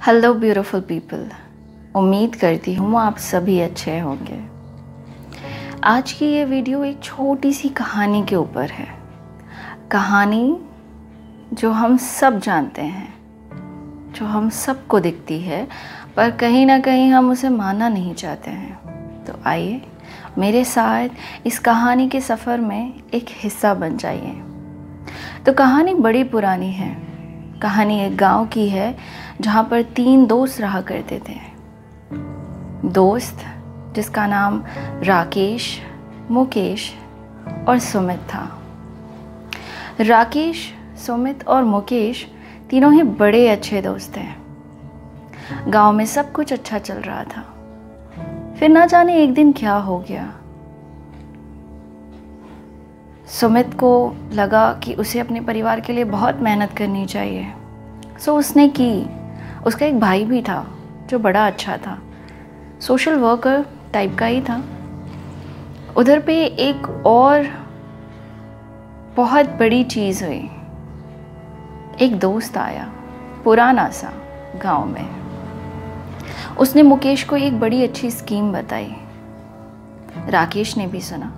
Hello beautiful people, उम्मीद करती हूँ आप सभी अच्छे होंगे। आज की ये वीडियो एक छोटी सी कहानी के ऊपर है। कहानी जो हम सब जानते हैं, जो हम सबको दिखती है, पर कहीं ना कहीं हम उसे मानना नहीं चाहते हैं। तो आइए मेरे साथ इस कहानी के सफ़र में एक हिस्सा बन जाइए। तो कहानी बड़ी पुरानी है। कहानी एक गांव की है जहाँ पर 3 दोस्त रहा करते थे। दोस्त जिसका नाम राकेश, मुकेश और सुमित था। राकेश, सुमित और मुकेश तीनों ही बड़े अच्छे दोस्त हैं। गांव में सब कुछ अच्छा चल रहा था। फिर ना जाने एक दिन क्या हो गया। सुमित को लगा कि उसे अपने परिवार के लिए बहुत मेहनत करनी चाहिए, सो उसने की। उसका एक भाई भी था जो बड़ा अच्छा था, सोशल वर्कर टाइप का ही था। उधर पे एक और बहुत बड़ी चीज़ हुई। एक दोस्त आया, पुराना सा, गांव में। उसने मुकेश को एक बड़ी अच्छी स्कीम बताई। राकेश ने भी सुना।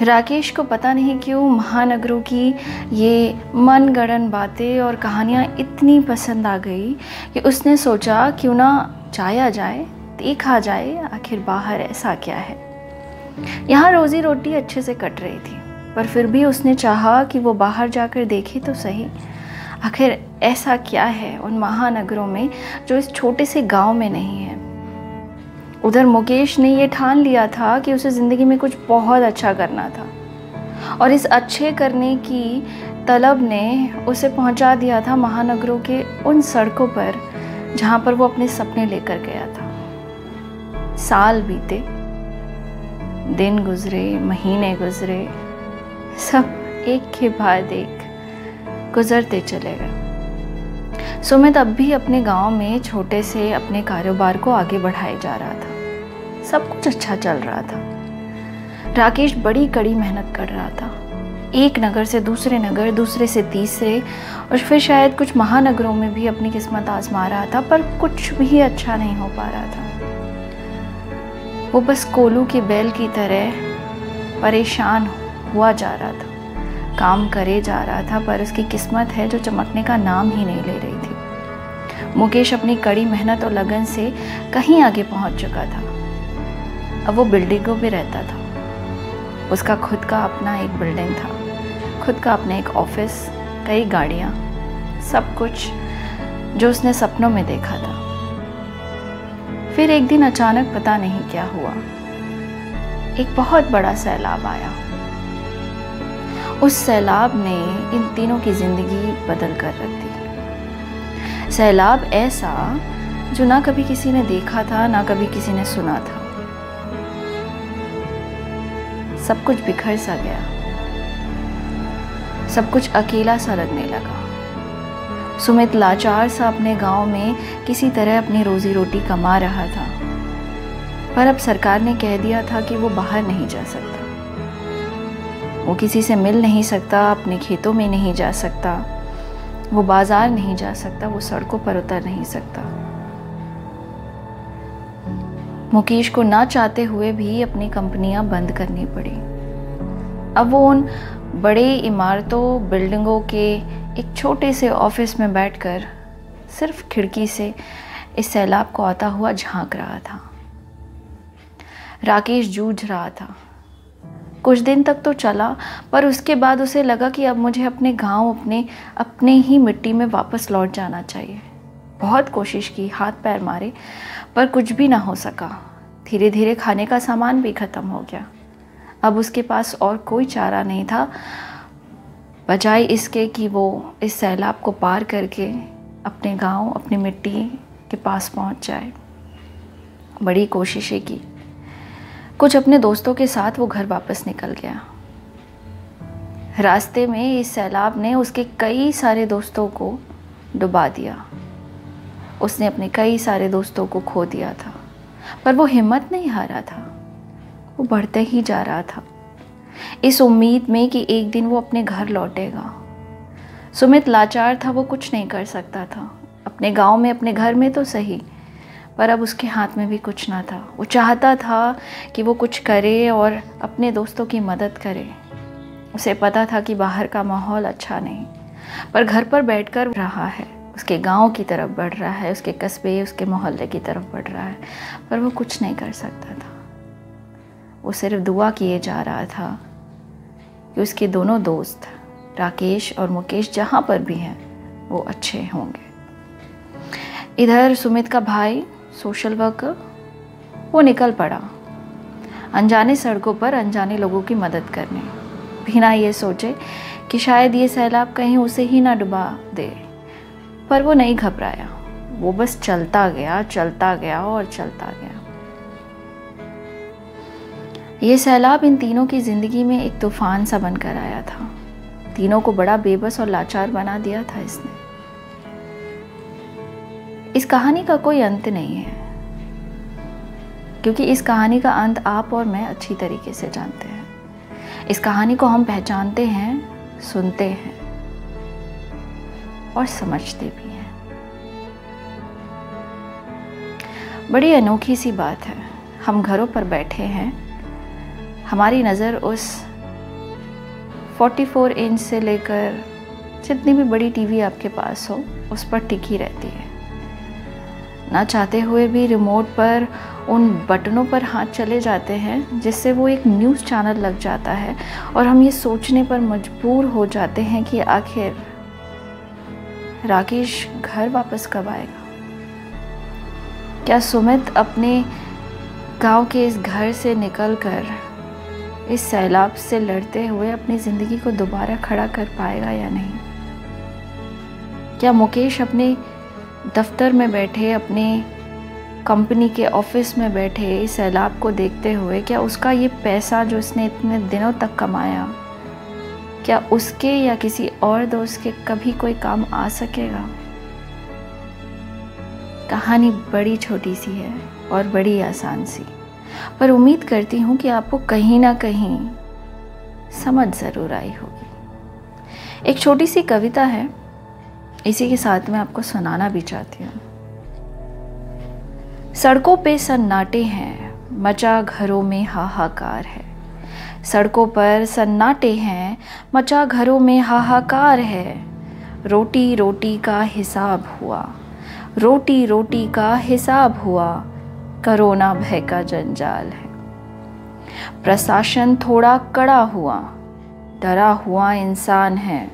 राकेश को पता नहीं क्यों महानगरों की ये मनगढ़ंत बातें और कहानियाँ इतनी पसंद आ गई कि उसने सोचा क्यों ना जाया जाए, देखा जाए आखिर बाहर ऐसा क्या है। यहाँ रोज़ी रोटी अच्छे से कट रही थी, पर फिर भी उसने चाहा कि वो बाहर जाकर देखे तो सही आखिर ऐसा क्या है उन महानगरों में जो इस छोटे से गांव में नहीं है। उधर मुकेश ने ये ठान लिया था कि उसे ज़िंदगी में कुछ बहुत अच्छा करना था, और इस अच्छे करने की तलब ने उसे पहुंचा दिया था महानगरों के उन सड़कों पर जहां पर वो अपने सपने लेकर गया था। साल बीते, दिन गुजरे, महीने गुजरे, सब एक के बाद एक गुजरते चले गए। सुमित अब भी अपने गांव में छोटे से अपने कारोबार को आगे बढ़ाए जा रहा था। सब कुछ अच्छा चल रहा था। राकेश बड़ी कड़ी मेहनत कर रहा था। एक नगर से दूसरे नगर, दूसरे से तीसरे, और फिर शायद कुछ महानगरों में भी अपनी किस्मत आजमा रहा था, पर कुछ भी अच्छा नहीं हो पा रहा था। वो बस कोलू की बैल की तरह परेशान हुआ जा रहा था। काम करे जा रहा था, पर उसकी किस्मत है जो चमकने का नाम ही नहीं ले रही थी। मुकेश अपनी कड़ी मेहनत और लगन से कहीं आगे पहुंच चुका था। अब वो बिल्डिंगों में रहता था। उसका खुद का अपना एक बिल्डिंग था, खुद का अपना एक ऑफिस, कई गाड़ियाँ, सब कुछ जो उसने सपनों में देखा था। फिर एक दिन अचानक पता नहीं क्या हुआ, एक बहुत बड़ा सैलाब आया। उस सैलाब ने इन तीनों की ज़िंदगी बदल कर रख दी। सैलाब ऐसा जो ना कभी किसी ने देखा था, ना कभी किसी ने सुना था। सब कुछ बिखर सा गया, सब कुछ अकेला सा लगने लगा। सुमित लाचार सा अपने गांव में किसी तरह अपनी रोजी रोटी कमा रहा था, पर अब सरकार ने कह दिया था कि वो बाहर नहीं जा सकता। वो किसी से मिल नहीं सकता, अपने खेतों में नहीं जा सकता, वो बाजार नहीं जा सकता, वो सड़कों पर उतर नहीं सकता। मुकेश को ना चाहते हुए भी अपनी कंपनियां बंद करनी पड़ी। अब वो उन बड़े इमारतों, बिल्डिंगों के एक छोटे से ऑफिस में बैठकर सिर्फ खिड़की से इस सैलाब को आता हुआ झांक रहा था। राकेश जूझ रहा था। कुछ दिन तक तो चला, पर उसके बाद उसे लगा कि अब मुझे अपने गांव, अपने ही मिट्टी में वापस लौट जाना चाहिए। बहुत कोशिश की, हाथ पैर मारे, पर कुछ भी ना हो सका। धीरे धीरे खाने का सामान भी ख़त्म हो गया। अब उसके पास और कोई चारा नहीं था बजाय इसके कि वो इस सैलाब को पार करके अपने गांव, अपनी मिट्टी के पास पहुंच जाए। बड़ी कोशिशें की। कुछ अपने दोस्तों के साथ वो घर वापस निकल गया। रास्ते में इस सैलाब ने उसके कई सारे दोस्तों को डुबा दिया। उसने अपने कई सारे दोस्तों को खो दिया था, पर वो हिम्मत नहीं हारा था। वो बढ़ते ही जा रहा था, इस उम्मीद में कि एक दिन वो अपने घर लौटेगा। सुमित लाचार था, वो कुछ नहीं कर सकता था। अपने गांव में, अपने घर में तो सही, पर अब उसके हाथ में भी कुछ ना था। वो चाहता था कि वो कुछ करे और अपने दोस्तों की मदद करे। उसे पता था कि बाहर का माहौल अच्छा नहीं, पर घर पर बैठकर रहा है, उसके गांव की तरफ बढ़ रहा है, उसके कस्बे, उसके मोहल्ले की तरफ बढ़ रहा है, पर वो कुछ नहीं कर सकता था। वो सिर्फ दुआ किए जा रहा था कि उसके दोनों दोस्त राकेश और मुकेश जहाँ पर भी हैं वो अच्छे होंगे। इधर सुमित का भाई सोशल वर्कर, वो निकल पड़ा अनजाने सड़कों पर अनजाने लोगों की मदद करने, बिना ये सोचे कि शायद ये सैलाब कहीं उसे ही ना डुबा दे। पर वो नहीं घबराया, वो बस चलता गया और चलता गया। ये सैलाब इन तीनों की ज़िंदगी में एक तूफान सा बनकर आया था। तीनों को बड़ा बेबस और लाचार बना दिया था इसने। इस कहानी का कोई अंत नहीं है, क्योंकि इस कहानी का अंत आप और मैं अच्छी तरीके से जानते हैं। इस कहानी को हम पहचानते हैं, सुनते हैं और समझते भी हैं। बड़ी अनोखी सी बात है, हम घरों पर बैठे हैं, हमारी नज़र उस 44 इंच से लेकर जितनी भी बड़ी टीवी आपके पास हो उस पर टिकी रहती है। ना चाहते हुए भी रिमोट पर उन बटनों पर हाथ चले जाते हैं जिससे वो एक न्यूज़ चैनल लग जाता है, और हम ये सोचने पर मजबूर हो जाते हैं कि आखिर राकेश घर वापस कब आएगा। क्या सुमित अपने गांव के इस घर से निकलकर इस सैलाब से लड़ते हुए अपनी ज़िंदगी को दोबारा खड़ा कर पाएगा या नहीं। क्या मुकेश अपने दफ्तर में बैठे, अपने कंपनी के ऑफिस में बैठे इस सैलाब को देखते हुए, क्या उसका ये पैसा जो इसने इतने दिनों तक कमाया, क्या उसके या किसी और दोस्त के कभी कोई काम आ सकेगा। कहानी बड़ी छोटी सी है और बड़ी आसान सी, पर उम्मीद करती हूँ कि आपको कहीं ना कहीं समझ ज़रूर आई होगी। एक छोटी सी कविता है, इसी के साथ मैं आपको सुनाना भी चाहती हूँ। सड़कों पे सन्नाटे हैं, मचा घरों में हाहाकार है। सड़कों पर सन्नाटे हैं, मचा घरों में हाहाकार है। रोटी रोटी का हिसाब हुआ, रोटी रोटी का हिसाब हुआ, कोरोना भय का जंजाल है। प्रशासन थोड़ा कड़ा हुआ, डरा हुआ इंसान है।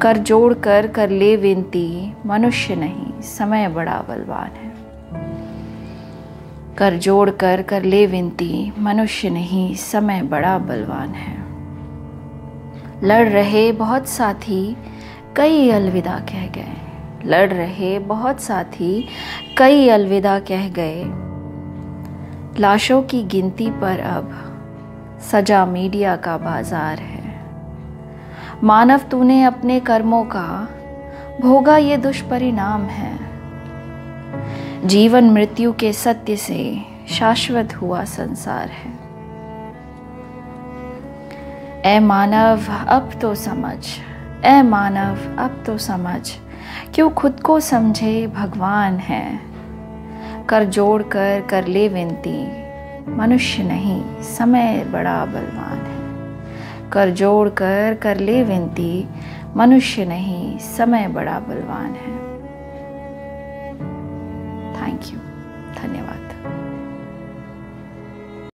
कर जोड़ कर ले विनती, मनुष्य नहीं समय बड़ा बलवान है। कर जोड़ कर ले विनती, मनुष्य नहीं समय बड़ा बलवान है। लड़ रहे बहुत साथी कई अलविदा कह गए, लड़ रहे बहुत साथी कई अलविदा कह गए। लाशों की गिनती पर अब सजा मीडिया का बाजार है। मानव तूने अपने कर्मों का भोगा ये दुष्परिणाम है। जीवन मृत्यु के सत्य से शाश्वत हुआ संसार है। ऐ मानव अब तो समझ, ऐ मानव अब तो समझ, क्यों खुद को समझे भगवान है। कर जोड़ कर ले विनती, मनुष्य नहीं समय बड़ा बलवान है। कर जोड़ कर ले विनती, मनुष्य नहीं समय बड़ा बलवान है। थैंक यू, धन्यवाद।